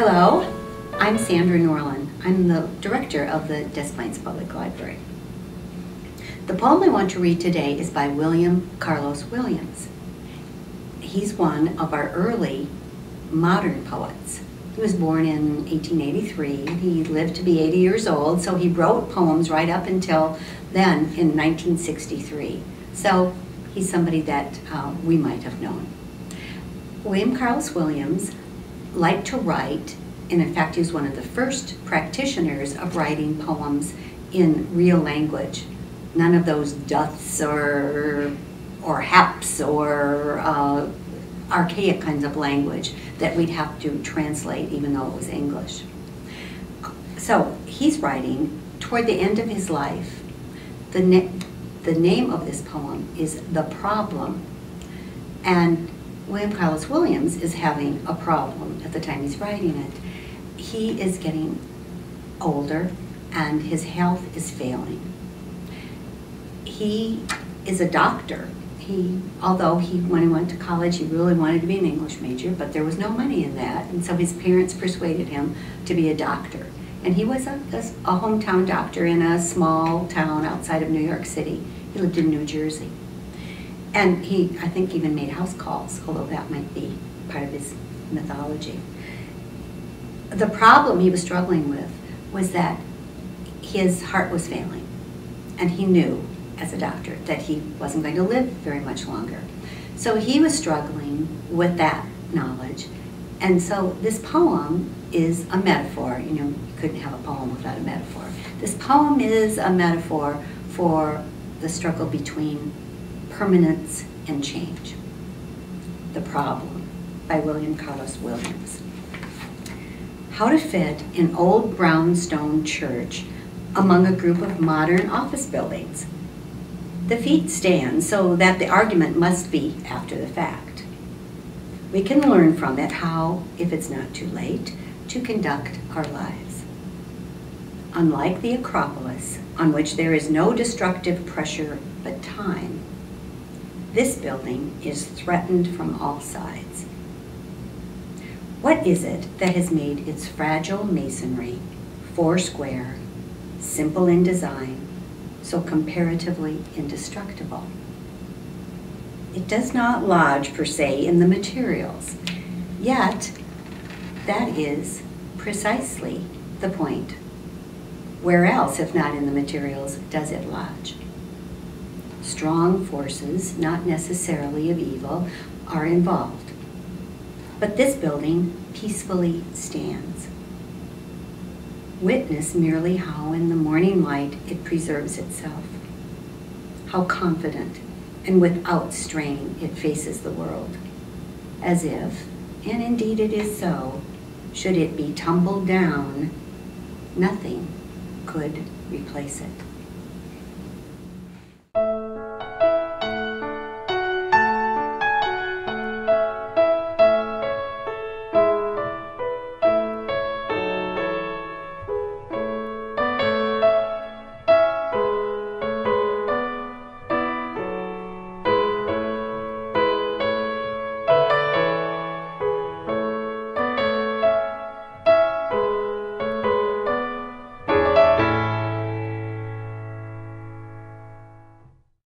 Hello, I'm Sandra Norlin. I'm the director of the Des Plaines Public Library. The poem I want to read today is by William Carlos Williams. He's one of our early modern poets. He was born in 1883. He lived to be 80 years old, so he wrote poems right up until then in 1963. So he's somebody that we might have known. William Carlos Williams liked to write, and in fact he was one of the first practitioners of writing poems in real language. None of those doths or haps or archaic kinds of language that we'd have to translate even though it was English. So he's writing toward the end of his life. The name of this poem is The Problem, and William Carlos Williams is having a problem at the time he's writing it. He is getting older and his health is failing. He is a doctor. Although when he went to college, he really wanted to be an English major, but there was no money in that, and so his parents persuaded him to be a doctor. And he was a hometown doctor in a small town outside of New York City. He lived in New Jersey. And he, I think, even made house calls, although that might be part of his mythology. The problem he was struggling with was that his heart was failing, and he knew as a doctor that he wasn't going to live very much longer. So he was struggling with that knowledge, and so this poem is a metaphor. You know, you couldn't have a poem without a metaphor. This poem is a metaphor for the struggle between permanence and change. The Problem by William Carlos Williams. How to fit an old brownstone church among a group of modern office buildings. The feet stand so that the argument must be after the fact. We can learn from it how, if it's not too late, to conduct our lives. Unlike the Acropolis, on which there is no destructive pressure but time, this building is threatened from all sides. What is it that has made its fragile masonry, four-square, simple in design, so comparatively indestructible? It does not lodge, per se, in the materials, yet that is precisely the point. Where else, if not in the materials, does it lodge? Strong forces, not necessarily of evil, are involved. But this building peacefully stands. Witness merely how in the morning light it preserves itself, how confident and without strain it faces the world, as if, and indeed it is so, should it be tumbled down, nothing could replace it.